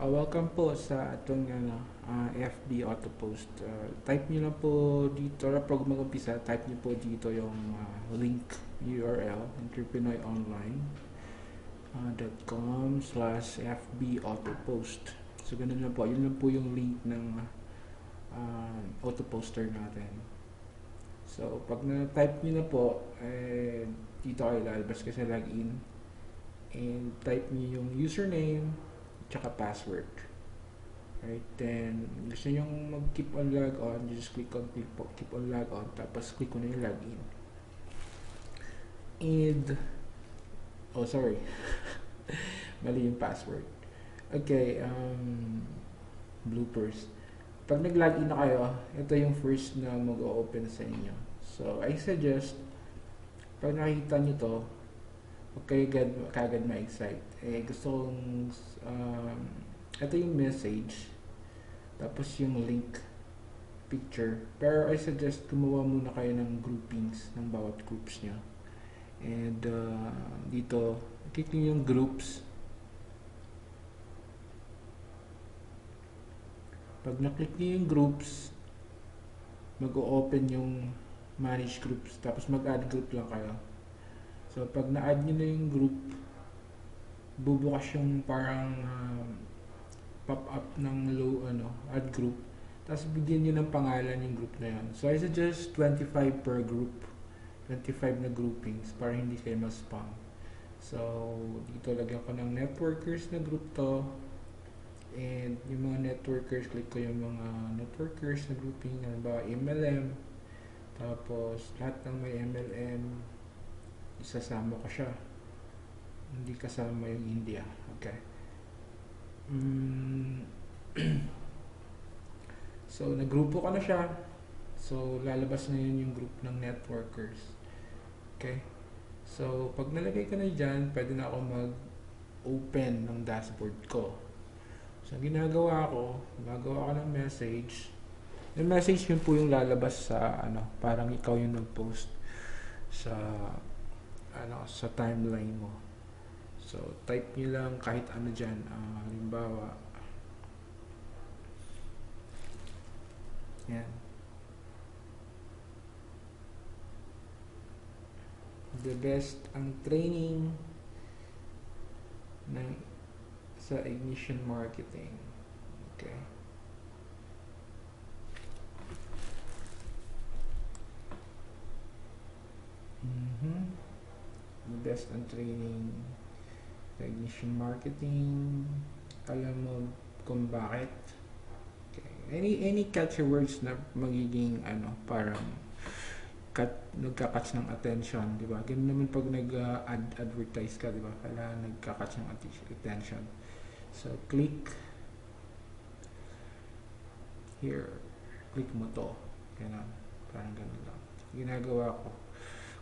Welcome po sa atong FB auto post. Type niyo lang po dito, pag mag-umpisa, type niyo po dito yung link URL entrepreneuronline.com/FB auto post. So ganun lang po, yun lang po yung link ng auto poster natin. So pag na-type niyo na po, dito kayo lalabas kasi login, and type niyo yung username tsaka password. Right, then gusto nyo mag-keep on log on, just click on keep on log on, tapos click ko na yung login. And, oh sorry, mali yung password. Okay, bloopers. Pag nag-login na kayo, ito yung first na mag-open sa inyo. So, I suggest, pag nakita nyo to, huwag kayo kagad ma-excite. Gusto kong, ito yung message, tapos yung link, picture. Pero I suggest gumawa muna kayo ng groupings ng bawat groups nyo. And dito, click nyo yung groups. Pag na-click nyo yung groups, mag-o-open yung manage groups. Tapos mag-add group lang kayo. So, pag na-add nyo na yung group, bubukas yung parang pop-up ng add group. Tapos bigyan nyo ng pangalan yung group na yun. So I suggest 25 per group. 25 na groupings para hindi kayo ma-spam. So dito lagyan ko ng networkers na group to. And yung mga networkers, click ko yung mga networkers na grouping. Ano ba? MLM. Tapos lahat ng may MLM, isasama ko siya. Hindi kasama yung India. Okay. So, nagrupo ka na siya. So, lalabas na yun yung group ng networkers. Okay? So, pag nalagay ka na dyan, pwede na ako mag-open ng dashboard ko. So, ginagawa ko, gagawa ko ng message. Yung message yun po yung lalabas sa, parang ikaw yung nag-post sa, sa timeline mo. So, type nyo lang kahit ano dyan. Halimbawa, yan. The best ang training sa ignition marketing. Okay. The best ang training ignition marketing. Alam mo kung bakit. Okay. Any catchy words na magiging parang nagka-catch ng attention, di ba? Ganun naman pag nag-advertise ka, di ba? Kailangan nagka-catch ng attention. So click here. Click mo to. Ganun. Parang ganun lang. Ginagawa ko.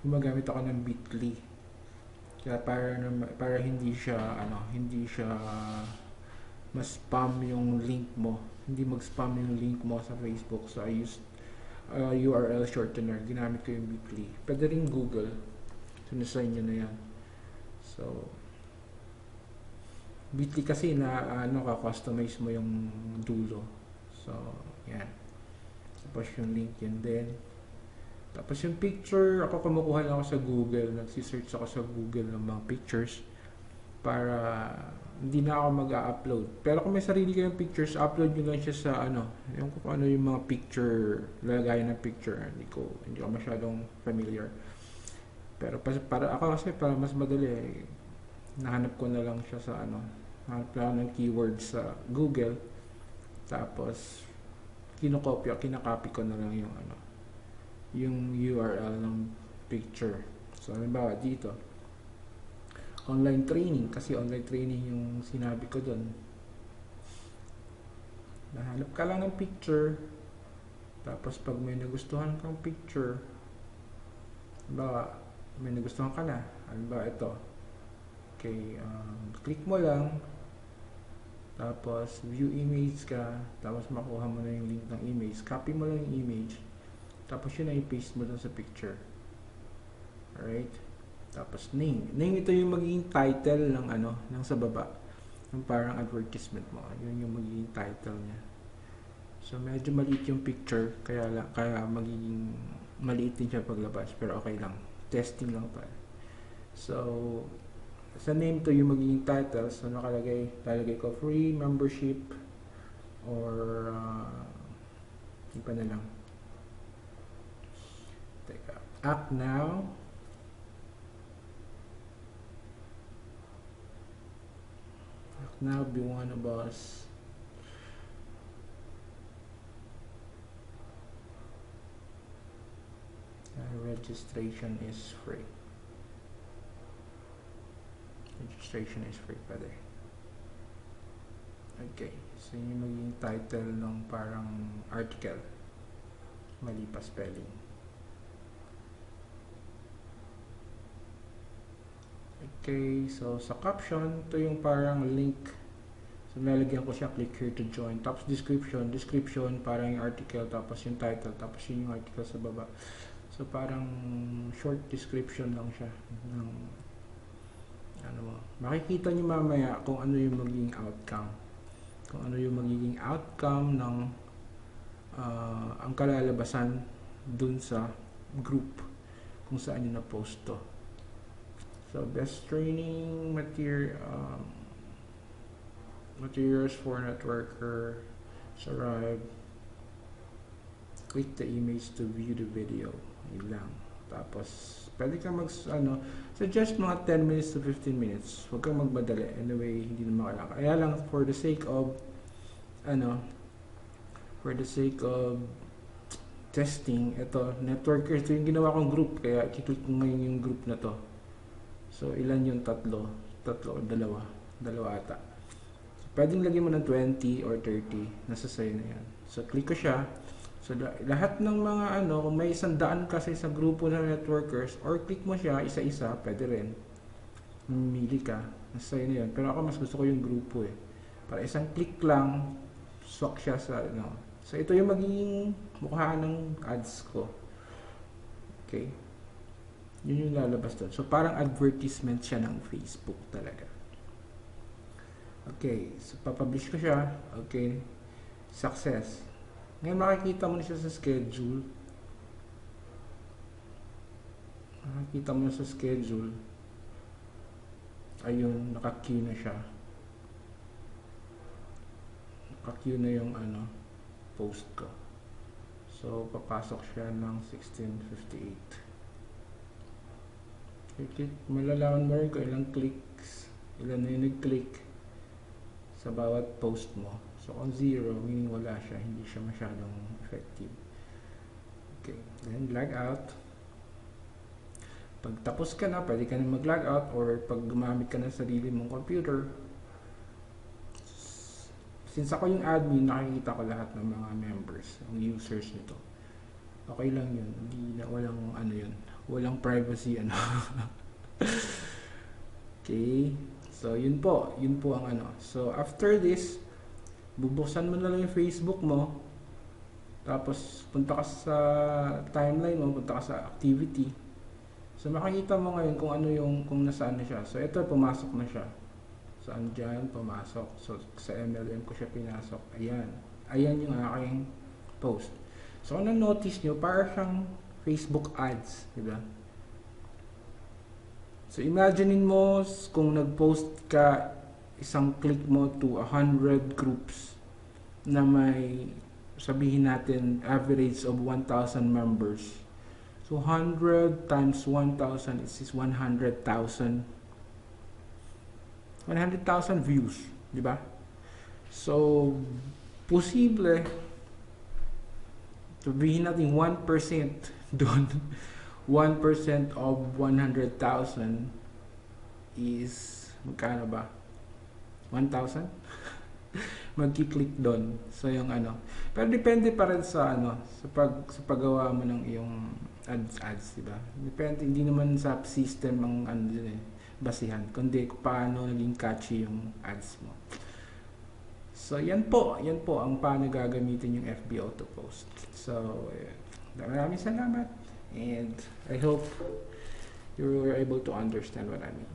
Gumagamit ako ng Bitly. Kaya para hindi siya ma-spam yung link mo. Hindi mag-spam yung link mo sa Facebook. So I used URL shortener. Ginamit ko yung Bitly. Pwede rin Google. Sinusign nyo na yan. So Bitly kasi na ka-customize mo yung dulo. So yan. Tapos yung link yun din. Tapos yung picture, ako kumukuha lang ako sa Google. Nagsisearch ako sa Google ng mga pictures para hindi na ako mag-upload. Pero kung may sarili kayong pictures, upload nyo lang siya sa yung kung ano yung mga picture, lagayan ng picture. Hindi ko masyadong familiar. Pero para ako kasi para mas madali, nahanap ko na lang siya sa hanap lang ng keywords sa Google. Tapos kinakopy ko na lang yung URL ng picture. So, halimbawa dito, online training, kasi online training yung sinabi ko doon. Nahanap ka lang ng picture, tapos pag may nagustuhan kang picture, halimbawa, may nagustuhan ka na, halimbawa ito, okay, click mo lang, tapos view image ka, tapos makuha mo na yung link ng image, copy mo lang yung image, tapos yun ay paste mo dun sa picture. Alright? Tapos name. Name ito yung magiging title ng ng sa baba. yung parang advertisement mo, yun yung magiging title niya. So medyo maliit yung picture, kaya magiging maliit din siya paglabas, pero okay lang. Testing lang pa. So sa name to yung magiging title, so lalagay ko free membership or iba na lang. Teka, act now. Act now, be one of us. Registration is free. Registration is free pa din. Okay, so yun yung magiging title ng parang article. Mali pa spelling. Okay, so sa caption, ito yung parang link. So nalagyan ko siya, click here to join. Tapos description, parang yung article, tapos yung title, tapos yun yung article sa baba. So parang short description lang siya ng makikita niyo mamaya kung ano yung magiging outcome. Kung ano yung magiging outcome ng ang kalalabasan dun sa group kung saan yun na-post to. So best training materials for networker arrive. Click the image to view the video. Yun lang. Tapos pwede kang suggest mga 10 minutes to 15 minutes. Huwag kang magmadali. Anyway, hindi naman kailangan. Kaya lang for the sake of testing, ito, networkers, ito yung ginawa kong group, kaya i-click ko ngayon yung group na to. So, ilan yung tatlo o dalawa ata. So, pwedeng lagyan mo ng 20 or 30, nasa sa'yo na yan. So, click ko siya. So, lahat ng mga kung may 100 kasi sa grupo ng networkers, or click mo siya isa-isa, pwede rin. Mamili ka, nasa sa'yo na yan. Pero ako mas gusto ko yung grupo Para isang click lang, swak siya sa So, ito yung magiging mukha ng ads ko. Okay? Yun yung lalabas doon. So, parang advertisement siya ng Facebook talaga. Okay. So, papublish ko siya. Okay. Success. Ngayon, makikita mo na siya sa schedule. Ayun, naka-queue na siya. Naka-queue na yung post ko. So, papasok siya ng 16:58. Okay, malalaman mo rin kung ilang clicks, ilan na yung nag-click sa bawat post mo. So, kung 0, meaning wala siya, hindi siya masyadong effective. Okay, then log out. Pag tapos ka na, pwede ka na mag-log out, or pag gumamit ka na sarili mong computer. Since ako yung admin, nakikita ko lahat ng mga members, ang users nito. Okay lang yun, walang privacy Okay, so yun po ang So after this, bubuksan mo na lang yung Facebook mo, tapos punta ka sa timeline mo, punta ka sa activity. So makikita mo ngayon kung nasaan na siya. So ito, pumasok na siya. So andyan, pumasok. So sa MLM ko siya pinasok. Ayan yung aking post. So kung na-notice nyo, parang siyang Facebook ads, diba? So imaginein mo kung nag-post ka, isang click mo to 100 groups na may, sabihin natin, average of 1,000 members. So 100 times 1,000 is 100,000 views, di ba? So posible, sabihin natin 1% doon, 1% of 100,000 is magkano ba? 1,000? Magki-click doon. So yung pero depende pa rin sa sa paggawa mo ng iyong ads, di ba? Depende, hindi naman sa system ang basihan, kundi kung paano naging catchy yung ads mo. So yan po ang paano gagamitin yung FB Auto Post. So maraming salamat, and I hope you were able to understand what I mean.